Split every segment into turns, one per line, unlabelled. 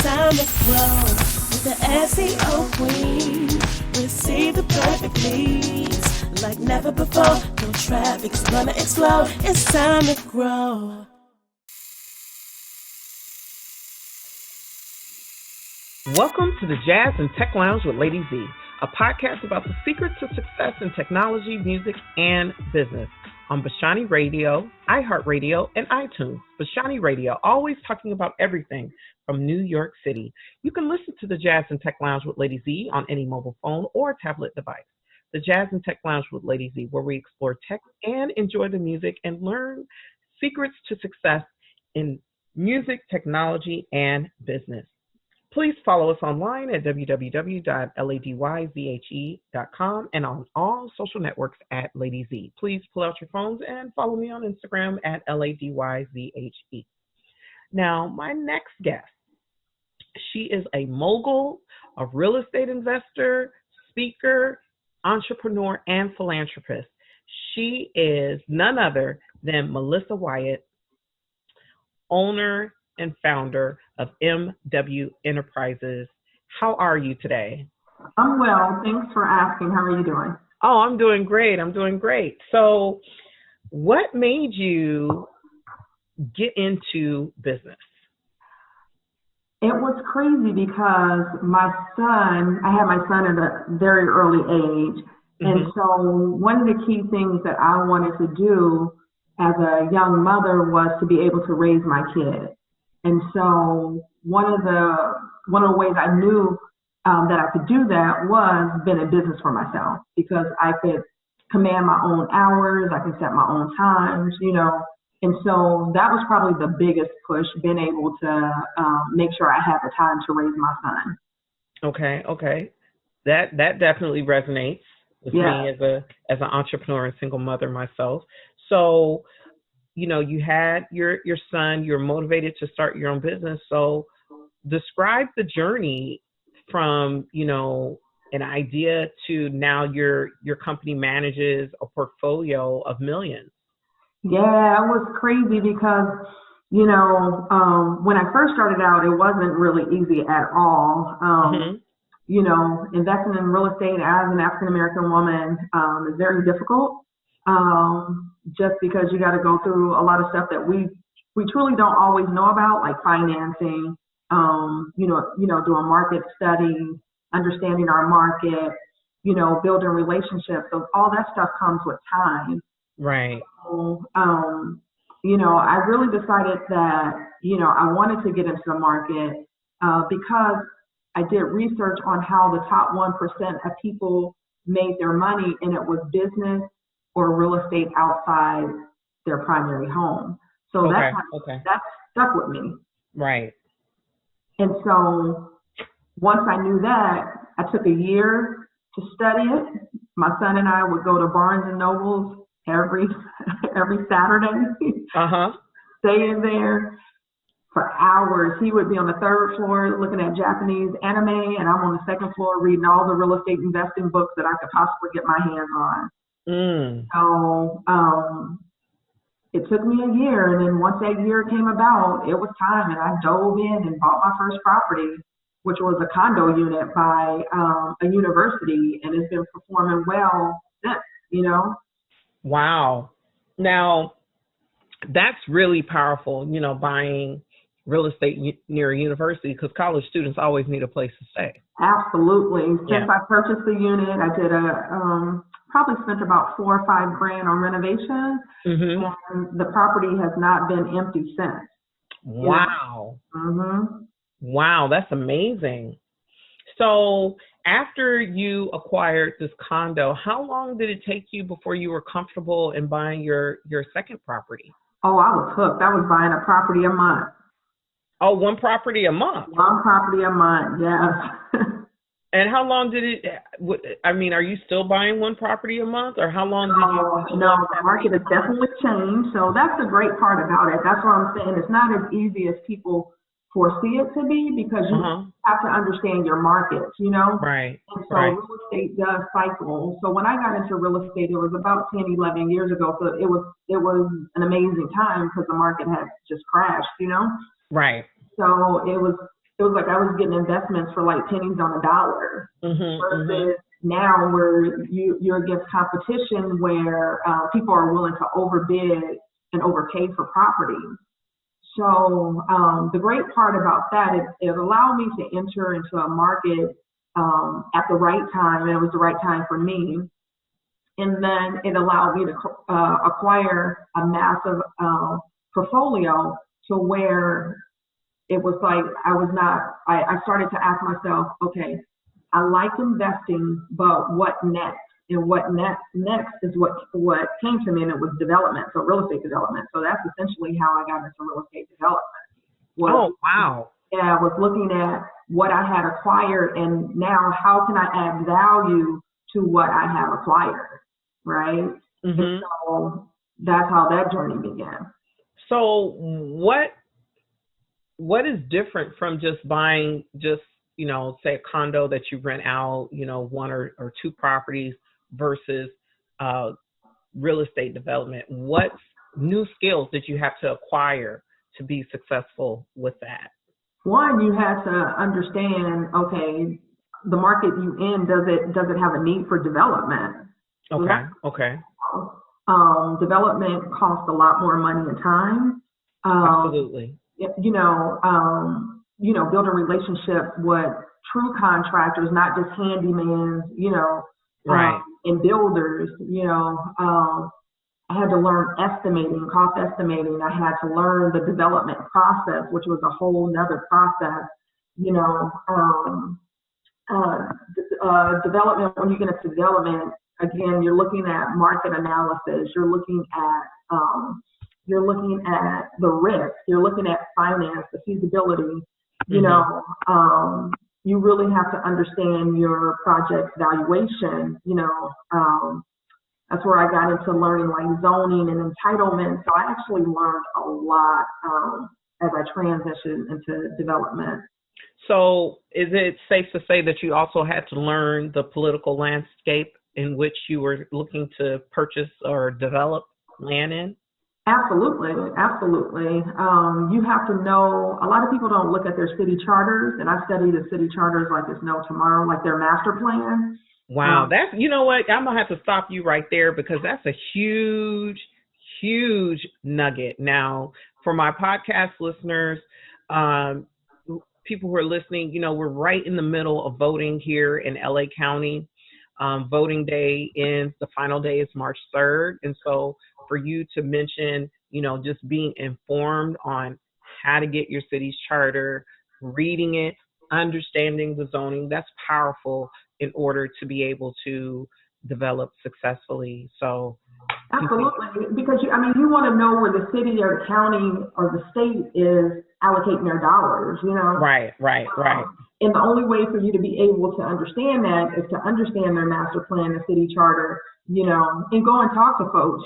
time to grow with the SEO Queen. Receive the perfect leads like never before. No traffic is gonna explode. It's time to grow.
Welcome to the Jazz and Tech Lounge with Lady Z, a podcast about the secrets to success in technology, music, and business on Bashani Radio, iHeartRadio, and iTunes. Bashani Radio, always talking about everything from New York City. You can listen to the Jazz and Tech Lounge with Lady Z on any mobile phone or tablet device. The Jazz and Tech Lounge with Lady Z, where we explore tech and enjoy the music and learn secrets to success in music, technology, and business. Please follow us online at www.ladyzhe.com and on all social networks at Lady Z. Please pull out your phones and follow me on Instagram at LADYZHE. Now, my next guest, she is a mogul, a real estate investor, speaker, entrepreneur, and philanthropist. She is none other than Melissa Wyatt, owner and founder of MW Enterprises. How are you today?
I'm well. Thanks for asking. How are you doing?
Oh, I'm doing great. So what made you get into business?
It was crazy because I had my son at a very early age. Mm-hmm. And so one of the key things that I wanted to do as a young mother was to be able to raise my kid. And so one of the ways I knew that I could do that was being in business for myself, because I could command my own hours, I could set my own times, and so that was probably the biggest push, being able to make sure I had the time to raise my son. Okay.
That definitely resonates with me as an entrepreneur and single mother myself. So you had your son, you're motivated to start your own business. So describe the journey from, an idea to now your company manages a portfolio of millions.
Yeah, it was crazy because, when I first started out, it wasn't really easy at all. Investing in real estate as an African-American woman is very difficult. Just because you got to go through a lot of stuff that we truly don't always know about, like financing, doing market studies, understanding our market, building relationships. So all that stuff comes with time.
Right.
So, I really decided that, I wanted to get into the market because I did research on how the top 1% of people made their money, and it was business or real estate outside their primary home. So that stuck with me.
Right.
And so once I knew that, I took a year to study it. My son and I would go to Barnes and Nobles every Saturday, stay in there for hours. He would be on the third floor looking at Japanese anime, and I'm on the second floor reading all the real estate investing books that I could possibly get my hands on. So it took me a year, and then once that year came about, it was time, and I dove in and bought my first property, which was a condo unit by a university, and it's been performing well since,
Wow. Now, that's really powerful, buying real estate near a university, because college students always need a place to stay.
Absolutely. Since I purchased the unit, I did probably spent about $4 or $5 grand on renovations, and the property has not been empty since.
Wow. Wow, that's amazing. So after you acquired this condo, how long did it take you before you were comfortable in buying your second property?
Oh, I was hooked. I was buying a property a month.
Oh, one property a month?
One property a month, yes.
And how long did it, are you still buying one property a month, or how long did you?
No, the market has definitely changed. So that's the great part about it. That's what I'm saying. It's not as easy as people foresee it to be, because you have to understand your markets,
Right.
And so real estate does cycle. So when I got into real estate, it was about 10, 11 years ago. So it was an amazing time because the market had just crashed,
Right.
So it was it was like I was getting investments for like pennies on a dollar. Versus now where you're against competition where people are willing to overbid and overpay for properties. So the great part about that is it allowed me to enter into a market at the right time, and it was the right time for me. And then it allowed me to acquire a massive portfolio to where it was like I started to ask myself, okay, I like investing, but what next? And what next is what came to me, and it was development, so real estate development. So that's essentially how I got into real estate development.
Oh, wow.
Yeah, I was looking at what I had acquired, and now how can I add value to what I have acquired, right? And so that's how that journey began.
So what is different from just buying say a condo that you rent out, one or two properties versus real estate development? What new skills did you have to acquire to be successful with that?
One, you have to understand, okay, the market you in, does it have a need for development?
Okay.
Development costs a lot more money and time.
Absolutely.
Build a relationship with true contractors, not just handyman,
right.
And builders, I had to learn cost estimating. I had to learn the development process, which was a whole nother process, development. When you get into development, again, you're looking at market analysis, you're looking at the risk, you're looking at finance, the feasibility, you really have to understand your project's valuation, that's where I got into learning like zoning and entitlement. So I actually learned a lot as I transitioned into development.
So is it safe to say that you also had to learn the political landscape in which you were looking to purchase or develop land in?
Absolutely. You have to know, a lot of people don't look at their city charters, and I study the city charters like it's no tomorrow, like their master plan.
Wow, that's, you know what, I'm going to have to stop you right there because that's a huge nugget. Now, for my podcast listeners, people who are listening, we're right in the middle of voting here in LA County. Voting day ends, the final day is March 3rd. And so for you to mention, just being informed on how to get your city's charter, reading it, understanding the zoning, that's powerful in order to be able to develop successfully. So
absolutely, because you want to know where the city or the county or the state is allocating their dollars, Right. And the only way for you to be able to understand that is to understand their master plan, the city charter, and go and talk to folks,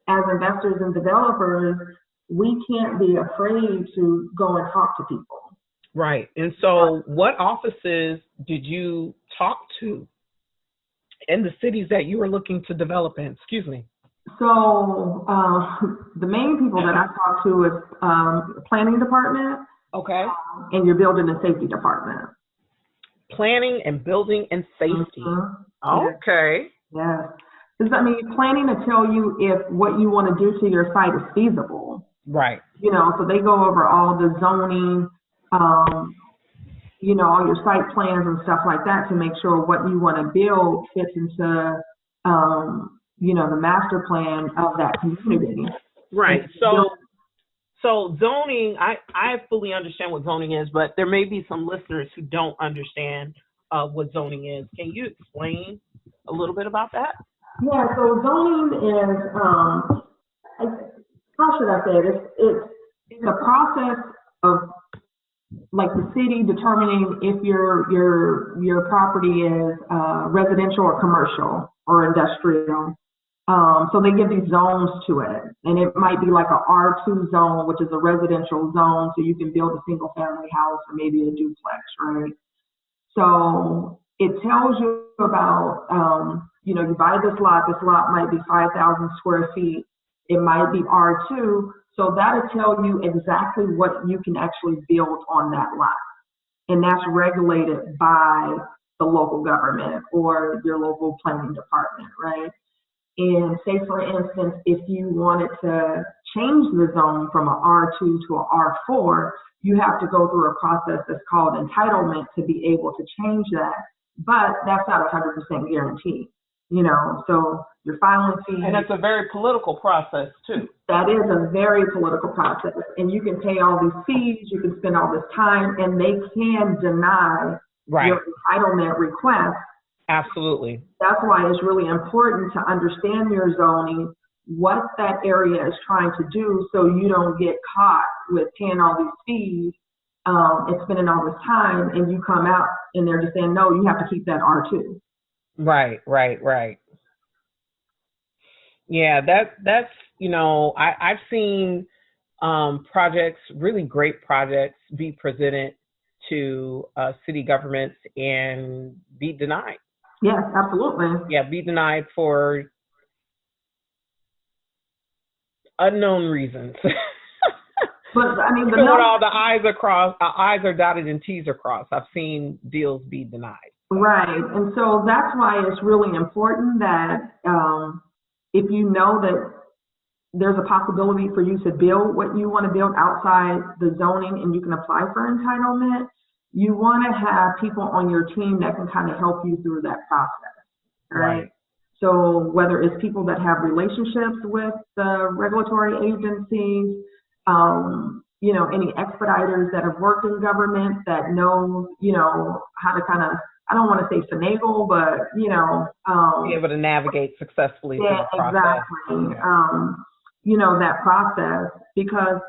as investors and developers, we can't be afraid to go and talk to people.
Right. And so what offices did you talk to in the cities that you were looking to develop in? Excuse me.
So the main people that I talked to is planning department.
Okay.
And your building and safety department.
Planning and building and safety. Okay.
Yes. Because planning to tell you if what you want to do to your site is feasible.
Right.
So they go over all the zoning, all your site plans and stuff like that to make sure what you want to build fits into, the master plan of that community.
Right. So zoning, I fully understand what zoning is, but there may be some listeners who don't understand what zoning is. Can you explain a little bit about that?
Yeah, so zoning is, how should I say it? It's a process of like the city determining if your property is residential or commercial or industrial. So they give these zones to it, and it might be like a R2 zone, which is a residential zone, so you can build a single family house or maybe a duplex, right? So it tells you about, you buy this lot might be 5,000 square feet, it might be R2, So that'll tell you exactly what you can actually build on that lot. And that's regulated by the local government or your local planning department, right? And say, for instance, if you wanted to change the zone from an R2 to an R4, you have to go through a process that's called entitlement to be able to change that. But that's not 100% guaranteed, so your filing fee.
And it's a very political process, too.
That is a very political process. And you can pay all these fees, you can spend all this time, and they can deny your entitlement request.
Absolutely.
That's why it's really important to understand your zoning, what that area is trying to do, so you don't get caught with paying all these fees and spending all this time, and you come out and they're just saying, no, you have to keep that R2.
Right. Yeah, that's I've seen projects, really great projects, be presented to city governments and be denied.
Yes, absolutely.
Yeah, be denied for unknown reasons.
But I mean,
when all the I's are dotted and T's are crossed. I've seen deals be denied.
Right, and so that's why it's really important that if you know that there's a possibility for you to build what you want to build outside the zoning and you can apply for entitlement, you want to have people on your team that can kind of help you through that process, right? So whether it's people that have relationships with the regulatory agencies, any expediters that have worked in government that know, how to kind of, I don't want to say finagle, but, be
able to navigate successfully through the process.
Exactly. That process, because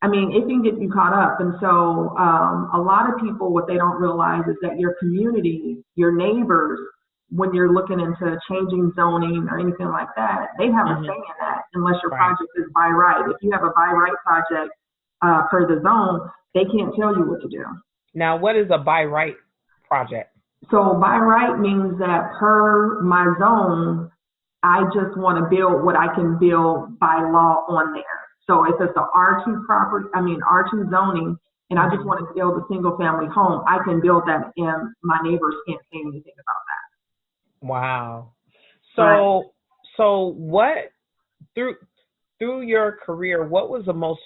it can get you caught up. And so a lot of people, what they don't realize is that your community, your neighbors, when you're looking into changing zoning or anything like that, they have a say in that unless your project is by right. If you have a by right project per the zone, they can't tell you what to do.
Now, what is a by right project?
So by right means that per my zone, I just want to build what I can build by law on there. So if it's an R2 R2 zoning, and I just want to build a single family home, I can build that and my neighbors can't say anything about that.
Wow. So what, through your career, what was the most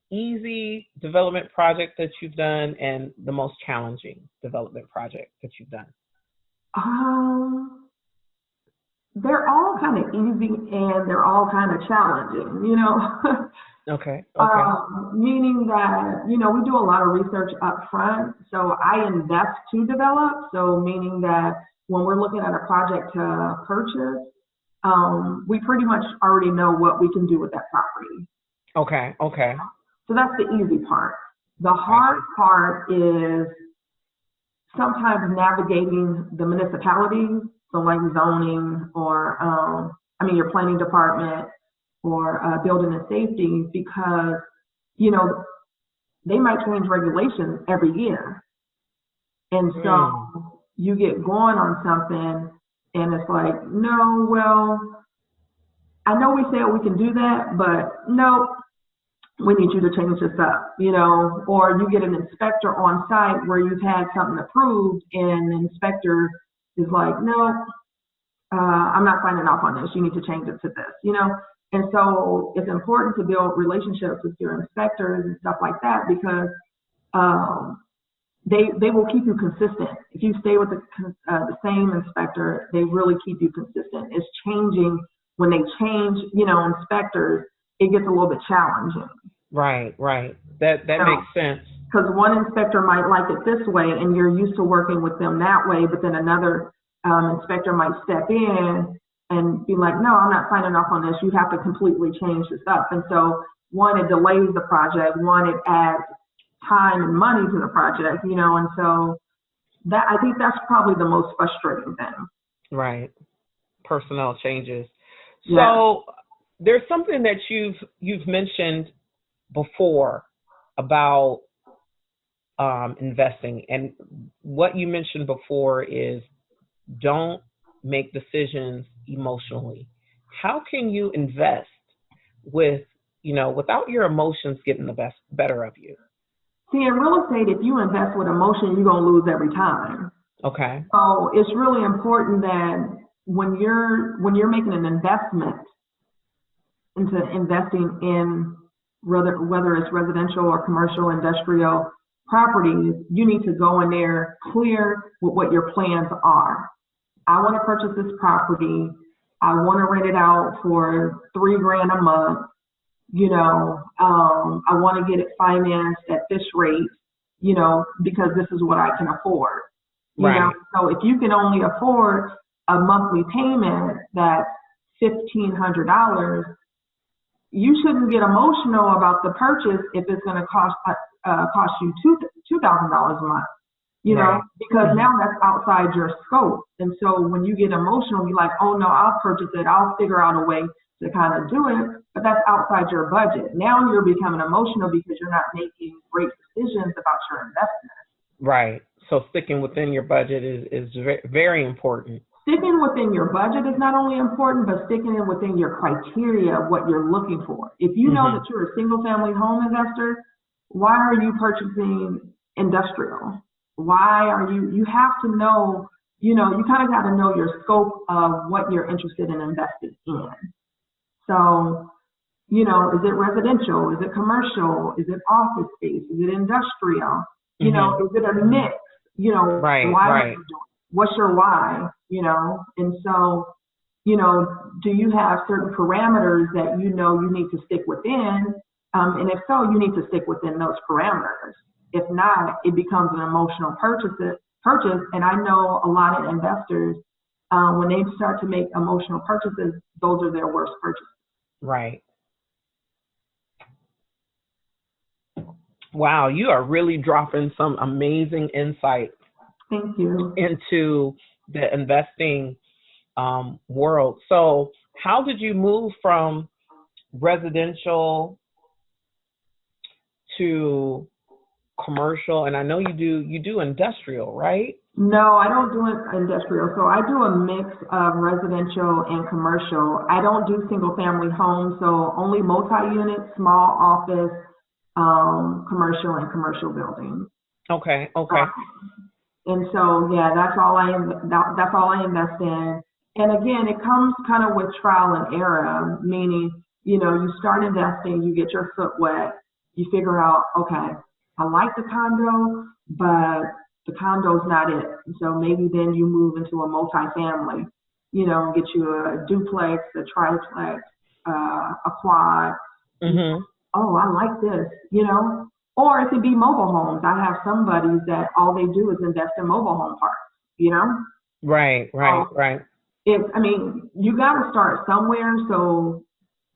easy development project that you've done and the most challenging development project that you've done?
They're all kind of easy and they're all kind of challenging,
Okay.
Meaning that, we do a lot of research up front. So I invest to develop. So meaning that when we're looking at a project to purchase, we pretty much already know what we can do with that property.
Okay.
So that's the easy part. The hard part is sometimes navigating the municipalities. So like zoning or, your planning department or building and safety, because, they might change regulations every year. And so you get going on something and it's like, no, well, I know we said we can do that, but no, we need you to change this up, or you get an inspector on site where you've had something approved and the inspector is like, no, I'm not signing off on this. You need to change it to this, And so it's important to build relationships with your inspectors and stuff like that because they will keep you consistent. If you stay with the same inspector, they really keep you consistent. It's changing when they change, inspectors. It gets a little bit challenging.
Right. That makes sense.
Because one inspector might like it this way, and you're used to working with them that way, but then another inspector might step in and be like, no, I'm not signing off on this. You have to completely change this up. And so, one, it delays the project. One, it adds time and money to the project, and so I think that's probably the most frustrating thing.
Right. Personnel changes.
Yeah.
So there's something that you've mentioned before about investing, and what you mentioned before is don't make decisions emotionally. How can you invest with, without your emotions getting the better of you?
See, in real estate, if you invest with emotion, you're going to lose every time.
Okay.
So it's really important that when you're making an investment into investing in whether it's residential or commercial, industrial properties, you need to go in there clear with what your plans are. I want to purchase this property. I want to rent it out for $3,000 a month. I want to get it financed at this rate, because this is what I can afford.
Right.
So if you can only afford a monthly payment that's $1,500, you shouldn't get emotional about the purchase if it's going to cost you $2,000 a month. Because now that's outside your scope. And so when you get emotional, you're like, oh no, I'll purchase it. I'll figure out a way to kind of do it, but that's outside your budget. Now you're becoming emotional because you're not making great decisions about your investment.
Right. So sticking within your budget is very important.
Sticking within your budget is not only important, but sticking within your criteria of what you're looking for. If you know that you're a single family home investor, why are you purchasing industrial? Why are you have to know, you kind of got to know your scope of what you're interested in investing in. So, is it residential? Is it commercial? Is it office space? Is it industrial? Is it a mix?
Right,
why
right.
are you doing it? What's your why? And so, do you have certain parameters that you need to stick within? And if so, you need to stick within those parameters. If not, it becomes an emotional purchase. And I know a lot of investors, when they start to make emotional purchases, those are their worst purchases.
Right. Wow, you are really dropping some amazing insight.
Thank you.
Into the investing world. So how did you move from residential to commercial? And I know you do industrial, right?
No, I don't do industrial. So I do a mix of residential and commercial. I don't do single family homes, so only multi-unit, small office, commercial and commercial buildings.
Okay.
And so, yeah, that's all I invest in. And again, it comes kind of with trial and error, meaning, you start investing, you get your foot wet, you figure out, okay, I like the condo, but the condo's not it. So maybe then you move into a multifamily, get you a duplex, a triplex, a quad.
Mm-hmm.
Oh, I like this, Or it could be mobile homes. I have some buddies that all they do is invest in mobile home parks,
Right.
You got to start somewhere. So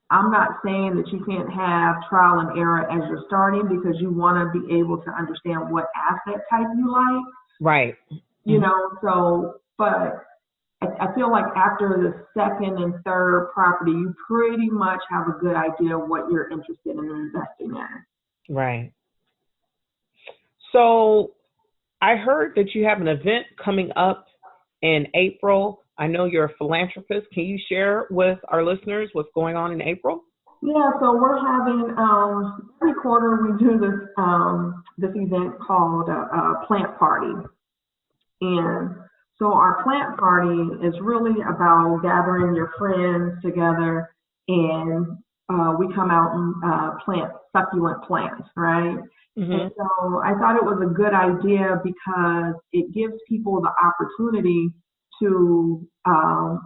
I'm not saying that you can't have trial and error as you're starting, because you want to be able to understand what asset type you like.
Right.
So, but I feel like after the second and third property, you pretty much have a good idea of what you're interested in investing in.
Right. So I heard that you have an event coming up in April. I know you're a philanthropist. Can you share with our listeners what's going on in April?
Yeah, so we're having, every quarter we do this event called a plant party. And so our plant party is really about gathering your friends together, and we come out and plant succulent plants, right? Mm-hmm. And so I thought it was a good idea because it gives people the opportunity to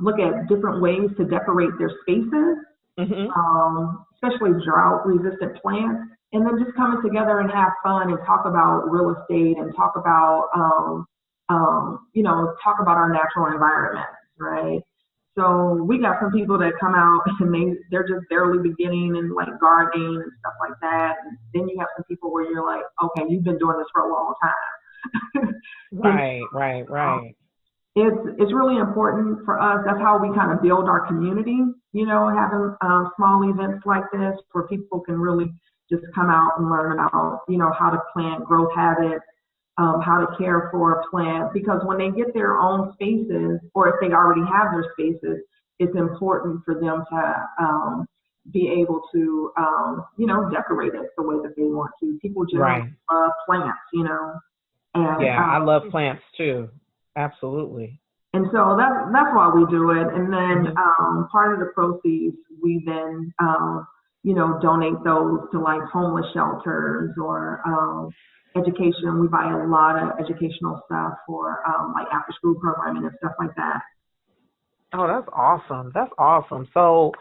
look at different ways to decorate their spaces, especially drought-resistant plants, and then just coming together and have fun and talk about real estate and talk about, talk about our natural environment, right? So we got some people that come out and they're just barely beginning and like gardening and stuff like that. And then you have some people where you're like, okay, you've been doing this for a long time.
Right.
It's really important for us. That's how we kind of build our community, having small events like this where people can really just come out and learn about, how to plant, growth habits, how to care for a plant, because when they get their own spaces, or if they already have their spaces, it's important for them to, be able to, decorate it the way that they want to. People generally
Right.
love plants, and
Yeah, I love plants too. Absolutely.
and so that's why we do it. And then
Mhm.
part of the proceeds, we then donate those to like homeless shelters or education. We buy a lot of educational stuff for like after school programming and stuff like that.
Oh, that's awesome. That's awesome. So,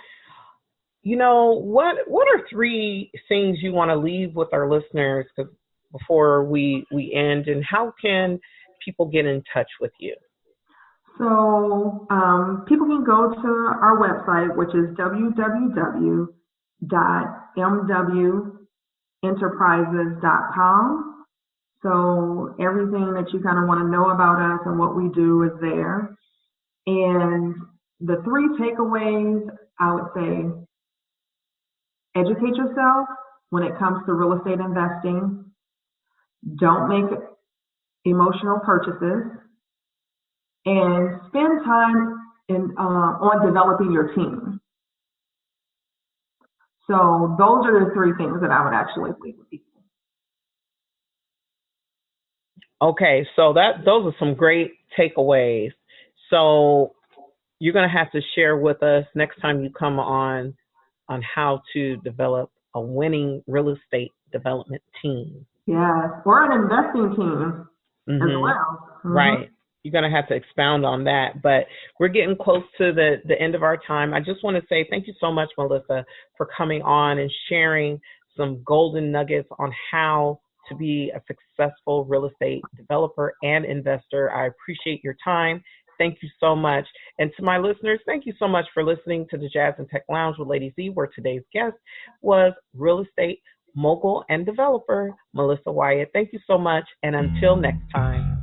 what are three things you want to leave with our listeners 'cause before we end, and how can people get in touch with you?
So people can go to our website, which is www.mwenterprises.com. So everything that you kind of want to know about us and what we do is there. And the three takeaways, I would say, educate yourself when it comes to real estate investing. Don't make emotional purchases, and spend time on developing your team. So those are the three things that I would actually leave with people.
Okay, so those are some great takeaways. So you're going to have to share with us next time you come on how to develop a winning real estate development team.
Yes, or an investing team as
Mhm.
well.
Right. You're going to have to expound on that, but we're getting close to the end of our time. I just want to say thank you so much, Melissa, for coming on and sharing some golden nuggets on how to be a successful real estate developer and investor. I appreciate your time. Thank you so much. And to my listeners, thank you so much for listening to the Jazz and Tech Lounge with Lady Z, where today's guest was real estate mogul and developer Melissa Wyatt. Thank you so much, and until next time.